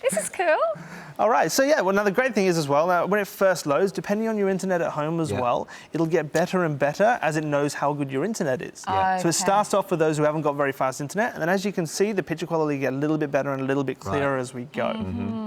This is cool. All right, so yeah, well, now the great thing is as well, now when it first loads, depending on your internet at home as well, it'll get better and better as it knows how good your internet is. Yeah. So Okay. it starts off for those who haven't got very fast internet, and then as you can see, the picture quality get a little bit better and a little bit clearer as we go.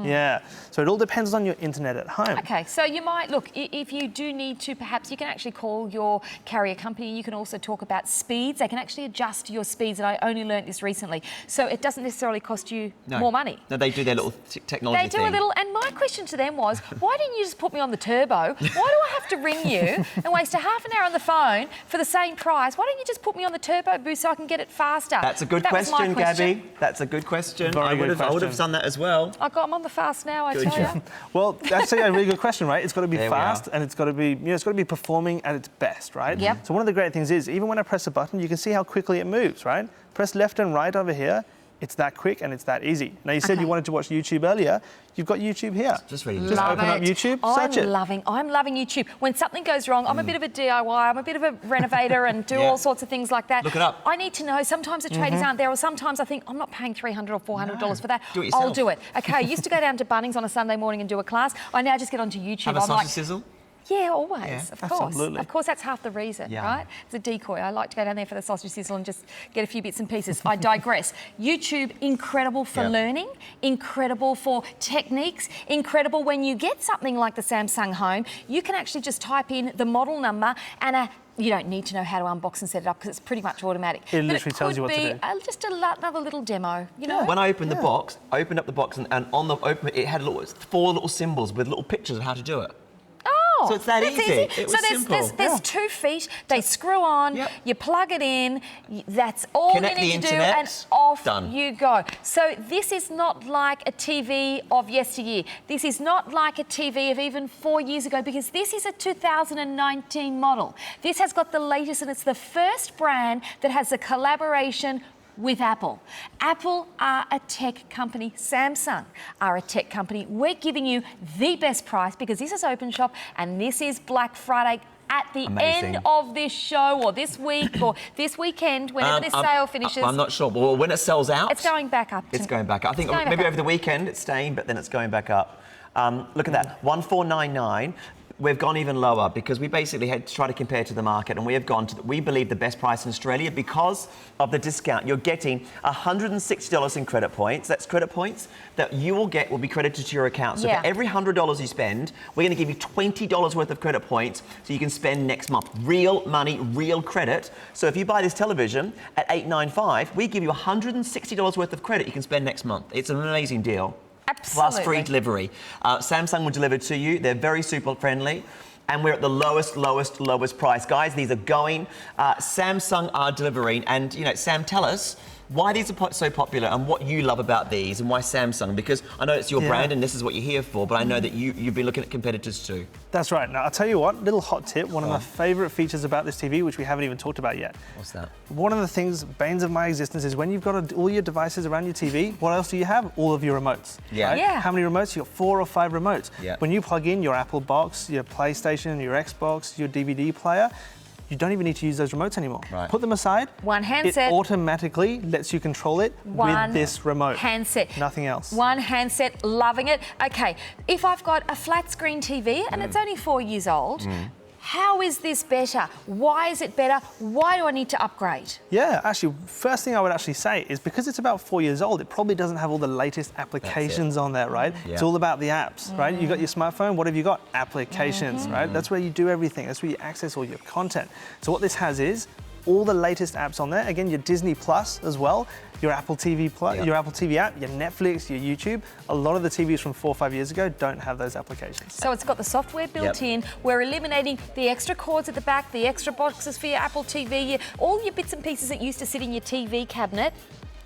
Yeah, so it all depends on your internet at home. Okay, so you might, look, if you do need to, perhaps you can actually call your carrier company. You can also talk about speeds. They can actually adjust your speeds, and I only learnt this recently. So it doesn't necessarily cost you more money. No, they do their little technology They do thing. a little, and my question to them was, why didn't you just put me on the turbo? Why do I have to ring you and waste a half an hour on the phone for the same price? Why don't you just put me on the turbo boost so I can get it faster? That's a good That was my question, Gabby. That's a good question. Very I would good have question. done that as well. I'm on the fast now, I Good tell job. you. Well, that's a really good question, right? It's got to be There we fast are. and it's got to be, it's got to be performing at its best, right? Yep. So one of the great things is, even when I press a button, you can see how quickly it moves, right? Press left and right over here. It's that quick and it's that easy. Now, you said you wanted to watch YouTube earlier. You've got YouTube here. Just ready to Just Love open up it. YouTube, I'm search it. I'm loving YouTube. When something goes wrong, I'm a bit of a DIY, I'm a bit of a renovator and do all sorts of things like that. Look it up. I need to know, sometimes the traders aren't there, or sometimes I think, I'm not paying $300 or $400 for that. Do it I'll yourself. do it. Okay, I used to go down to Bunnings on a Sunday morning and do a class. I now just get onto YouTube. Have a I'm sausage like, sizzle? yeah, always, Yeah, of course. absolutely. Of course, that's half the reason, Yeah. right? It's a decoy. I like to go down there for the sausage sizzle and just get a few bits and pieces. I digress. YouTube, incredible for learning, incredible for techniques, incredible when you get something like the Samsung Home, you can actually just type in the model number and you don't need to know how to unbox and set it up because it's pretty much automatic. It literally tells you what to do. It could be just another little demo, you know? When I opened the box, opened up the box, and on the open, it had 4 little symbols with little pictures of how to do it. Oh, So it's that that's easy. It was so simple. there's 2 feet, they screw on, Yep. you plug it in, that's all Connect you need the to internet, do, and off done. you go. So this is not like a TV of yesteryear. This is not like a TV of even 4 years ago, because this is a 2019 model. This has got the latest, and it's the first brand that has a collaboration with Apple. Apple are a tech company. Samsung are a tech company. We're giving you the best price because this is Openshop and this is Black Friday at the Amazing. end of this show, or this week, or this weekend, whenever this sale finishes. I'm not sure. Well, when it sells out, It's going back up. It's going back up. I think It's going maybe back over the weekend it's staying, but then it's going back up. Look at that, 1499. We've gone even lower because we basically had to try to compare to the market, and we have gone to, we believe, the best price in Australia because of the discount. You're getting $160 in credit points. That's credit points that you will get will be credited to your account. So Yeah. for every $100 you spend, we're going to give you $20 worth of credit points so you can spend next month. Real money, real credit. So if you buy this television at $895, we give you $160 worth of credit you can spend next month. It's an amazing deal. Absolutely. Plus free delivery. Samsung will deliver to you. They're very super friendly. And we're at the lowest price. Guys, these are going. Samsung are delivering. And, you know, Sam, tell us, why these are so popular and what you love about these and why Samsung, because I know it's your brand and this is what you're here for, but I know that you've been looking at competitors too. That's right. Now, I'll tell you what, little hot tip, one of my favourite features about this TV, which we haven't even talked about yet. What's that? One of the things, banes of my existence, is when you've got all your devices around your TV, what else do you have? All of your remotes. Yeah. Right? Yeah. How many remotes? You've got 4 or 5 remotes. Yeah. When you plug in your Apple box, your PlayStation, your Xbox, your DVD player, you don't even need to use those remotes anymore. Right. Put them aside. One handset. It automatically lets you control it with this remote. Handset. Nothing else. One handset, loving it. Okay, if I've got a flat screen TV and it's only 4 years old, how is this better? Why is it better? Why do I need to upgrade? Yeah, actually, first thing I would actually say is because it's about 4 years old, it probably doesn't have all the latest applications on there, right? Yeah. It's all about the apps, right? You got your smartphone, what have you got? Applications, right? That's where you do everything. That's where you access all your content. So what this has is all the latest apps on there. Again, your Disney Plus as well, your Apple TV Plus, your Apple TV app, your Netflix, your YouTube. A lot of the TVs from 4 or 5 years ago don't have those applications. So it's got the software built in. We're eliminating the extra cords at the back, the extra boxes for your Apple TV, all your bits and pieces that used to sit in your TV cabinet.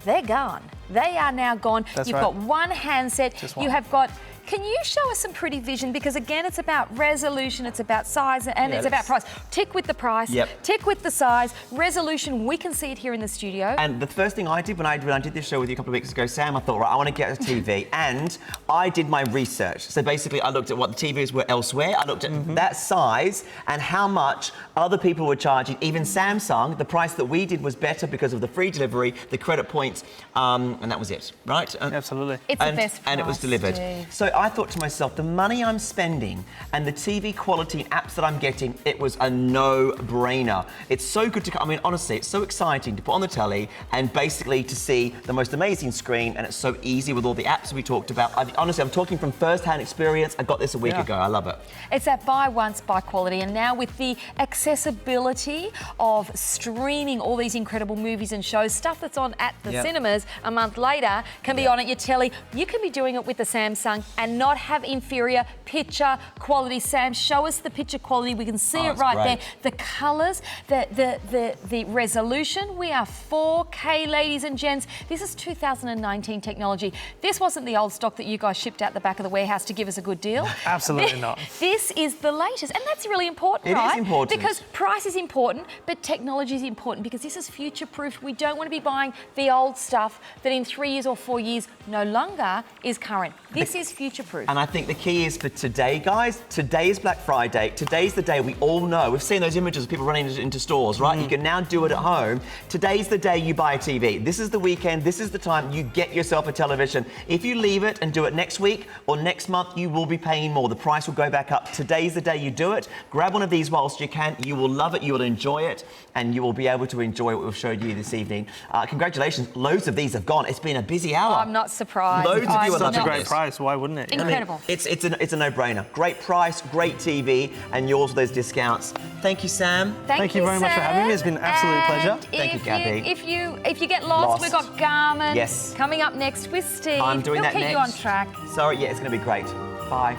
They're gone. They are now gone. That's You've right. got one handset. Just one. You have got. Can you show us some pretty vision? Because again, it's about resolution, it's about size, and it's about price. Tick with the price, tick with the size, resolution, we can see it here in the studio. And the first thing I did when I did this show with you a couple of weeks ago, Sam, I thought, right, I want to get a TV. And I did my research. So basically, I looked at what the TVs were elsewhere. I looked at that size and how much other people were charging. Even Samsung, the price that we did was better because of the free delivery, the credit points, and that was it, right? Absolutely. It's the best price, and it was delivered. Steve. So I thought to myself, the money I'm spending and the TV quality apps that I'm getting, it was a no-brainer. It's so good to, I mean, honestly, it's so exciting to put on the telly and basically to see the most amazing screen, and it's so easy with all the apps we talked about. Honestly, I'm talking from first-hand experience. I got this a week ago. I love it. It's that buy once, buy quality, and now with the accessibility of streaming all these incredible movies and shows, stuff that's on at the cinemas a month later can be on at your telly. You can be doing it with the Samsung and not have inferior picture quality. Sam, show us the picture quality. We can see it right there. The colours, the resolution. We are 4K, ladies and gents. This is 2019 technology. This wasn't the old stock that you guys shipped out the back of the warehouse to give us a good deal. Absolutely not. This is the latest, and that's really important, right? It is important. Because price is important, but technology is important because this is future-proof. We don't want to be buying the old stuff that in 3 years or 4 years no longer is current. This is future-proof. And I think the key is for today, guys. Today is Black Friday. Today's the day we all know. We've seen those images of people running into stores, right? You can now do it at home. Today's the day you buy a TV. This is the weekend. This is the time you get yourself a television. If you leave it and do it next week or next month, you will be paying more. The price will go back up. Today's the day you do it. Grab one of these whilst you can. You will love it. You will enjoy it. And you will be able to enjoy what we've showed you this evening. Congratulations. Loads of these have gone. It's been a busy hour. I'm not surprised. Loads of you are Such a loving great this. price. Why wouldn't it? Incredible. It's a no-brainer. Great price, great TV, and yours with those discounts. Thank you, Sam. Thank you very much for having me. It's been an absolute pleasure. Thank you, Gabby. If you get lost, we've got Garmin Yes. coming up next with Steve. I'm doing He'll that keep next. you on track. Sorry, yeah, it's going to be great. Bye.